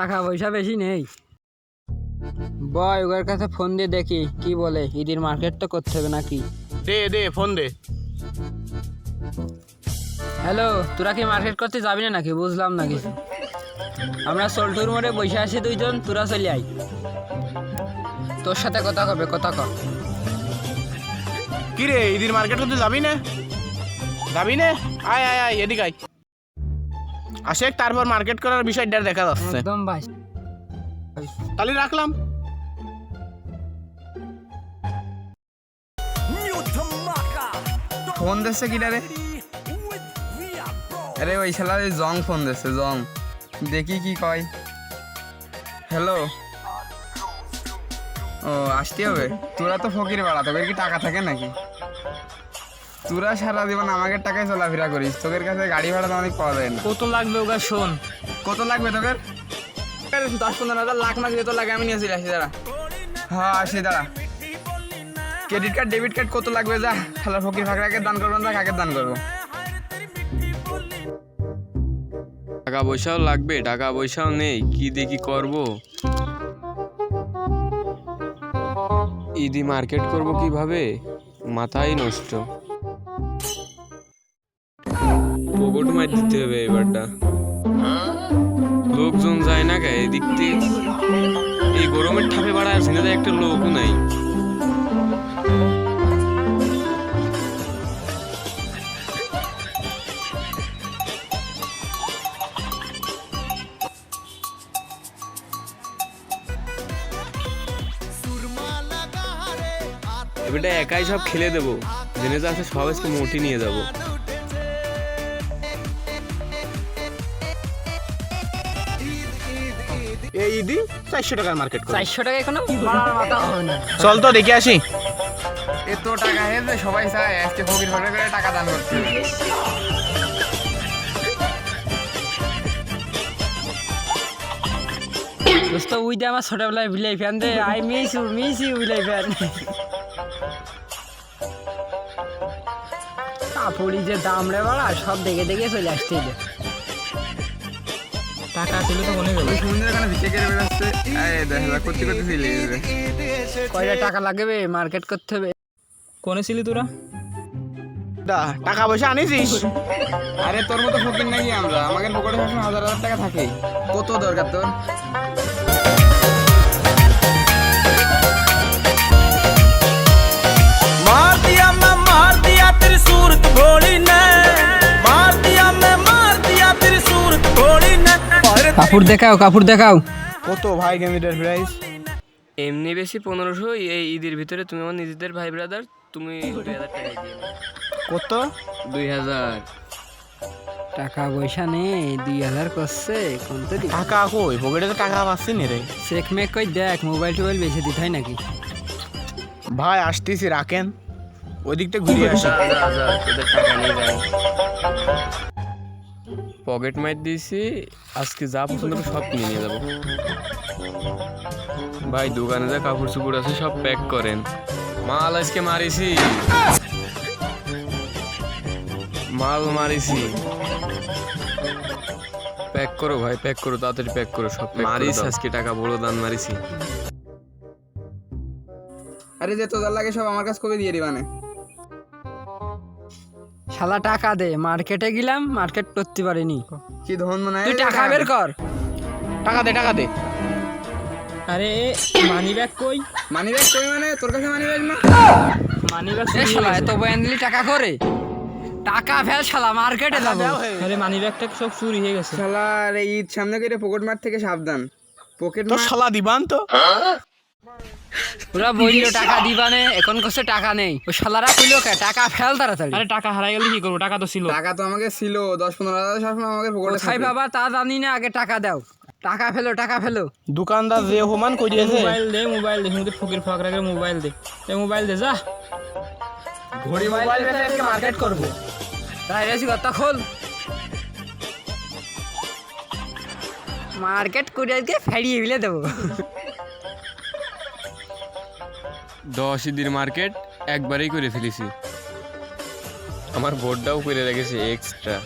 টাকা পয়সা বেশি নেই। বয় ওর কাছে ফোন দিয়ে দেখি কি বলে। ঈদের মার্কেট তো করতে হবে নাকি? দে দে ফোন দে। হ্যালো, তোরা কি মার্কেট করতে যাবি না নাকি? বুঝলাম না কিছু। আমরা সোল্টুর মোড়ে বসে আছি দুইজন, তোরা চলে আই। তোর সাথে কথা কবে, কথা কর। কি রে ঈদের মার্কেট করতে যাবি না? যাবি না? আয় আয় আয় এদিকে আয়। আশেক তারপর মার্কেট করার বিষয়টা দেখা যাচ্ছে। একদম ভাই। তাহলে রাখলাম। ফোন দিচ্ছে কিনা রে? আরে ওই শালা জং ফোন দিচ্ছে, জং। দেখি কি কয়। হ্যালো, ও আসতে হবে? তোরা তো ফকির বাড়া, তোদের কি টাকা থাকে নাকি? তোরা সারা জীবন আমাকে টাকায় চলাফেরা করিস, তোদের কাছে গাড়ি ভাড়া তো অনেক পাওয়া যায় না। কত লাগবে ওগা শোন। কত লাগবে তোদের? 10-15 লাখ না যেত লাগে, আমি নিয়েছি। আসি দাঁড়া। হ্যাঁ আসি দাঁড়া। ক্রেডিট কার্ড ডেবিট কার্ড কত লাগবে? যা শালা ফকির ফাঁকরাকে দান করবো না, কাকে দান করবো? টাকা পয়সাও লাগবে, টাকা পয়সাও নেই, কি দেখি করব। ঈদি মার্কেট করব কিভাবে, মাথাই নষ্ট। পকেট মার দিতে হবে এবারটা। লোকজন যায় না কে এদিক থেকে? এই গরমের ঠাপে বাড়া ঝিনাতে একটা লোকও নাই। এবারটা একাই সব খেলে দেবো, জেনে যা আছে সব আজকে মোটি নিয়ে যাবো। এই ঈদি 400 টাকার মার্কেট কর। 400 টাকা এখনো বাড়ার মাথা হবে না। চল তো দেখে আসি। এত টাকা হেসে সবাই চায় আজকে ফকির ফাঁকরা করে টাকা দান করতে। দোস্ত উই দে আমার ছোটবেলায় বিলাই ফ্যান দে। আই মিস ইউ বিলাই ফ্যান। কাপড়ি যে দাম রে বাড়া, সব দেখে দেখে চলে আসতে হবে। টাকা ছিল তো মনে গেল। ওই সমুদ্রের ওখানে ভিটে কেড়ে বেরোচ্ছে। এই দেখ করতে করতে ছিলে কয়টা টাকা লাগবে মার্কেট করতে হবে? কোনে ছিলি তোরা? টাকা পয়সা আনিছিস? আরে তোর মতো ফকির নাকি আমরা? আমাদের পকেটে সবসময় হাজার হাজার টাকা থাকে। কত দরকার তোর? मार दिया तेरी सूरत भोली ने, मार दिया तेरी सूरत भोली ने। কাপড় দেখাও, কাপড় দেখাও। কত ভাই গেমিটার প্রাইস? এমনি বেশি 1500। এই ঈদের ভিতরে তুমি আমার নিজেদের ভাই ব্রাদার, তুমি 2000 টাকা দিয়ে নাও। কত? 2000 টাকা পয়সা নেই, 2000 করছে কোনতে দি? টাকা কই? পকেটে তো টাকা পাচ্ছি না রে। চেক মেক কই দেখ, মোবাইল টোবাইল বেঁচে দিতে হয় নাকি? ভাই আসতেছি, রাখেন। ওই দিকটা ঘুরে আসি। তোদের টাকা নিয়ে যাই। পকেট মার দিয়েছি, আজকে যা পছন্দ হবে সব কিনে নিয়ে যাবো। ভাই দোকানে যা কাপড় চুপড় আছে সব প্যাক করেন, মাল আজকে মারিছি, মাল মারিছি। প্যাক করো ভাই, প্যাক করো, তাড়াতাড়ি প্যাক করো, সব মারিস আজকে, টাকা বড় দান মারিছি। আরে যে তোদের লাগে সব আমার কাছে কবে দিয়ে দিবানে? শালা টাকা দে, মার্কেটে গেলাম, মার্কেট করতে পারিনি। কি ধন মনে হয়? তুই টাকা বের কর। টাকা দে, টাকা দে। আরে মানি ব্যাগ কই? মানি ব্যাগ কই মানে? তোর কাছে মানি ব্যাগ না? মানি ব্যাগ শালা এত বয়ান দিলি টাকা করে? টাকা ফেল শালা, মার্কেটে যাবো। আরে মানি ব্যাগটা সব চুরি হয়ে গেছে। শালা রে ঈদ সামনে করে পকেট মার থেকে সাবধান। পকেট তো মার শালা দিবান তো। পুরা বইলো টাকা দিবানে, এখন কছে টাকা নেই। ও শালারা কইলো কে টাকা ফেল তাড়াতাড়ি। আরে টাকা হারাই গেলে কি করবো? টাকা তো ছিল। টাকা তো আমাকে ছিল 10-15 হাজার, সবসময় আমাকে পকেটে কোথায় থাকে। বাবা তা জানি না, আগে টাকা দাও। টাকা ফেলো, টাকা ফেলো। দোকানদার যে হোমান কই দিয়েছে। মোবাইল দে, মোবাইল দে, হুমদের ফকির ফাকরাকে মোবাইল দে। এই মোবাইল দে যা। ঘড়ি মোবাইল ফেলে আজকে মার্কেট করবো। তাই রেসি কথা খোল। মার্কেট করে আজকে ফেরিয়ে ফেলে দেবো। 10 ঈদের মার্কেট একবারেই করে ফেলেছি, আমার বোর্ডটাও করে রেখেছি এক্সট্রা।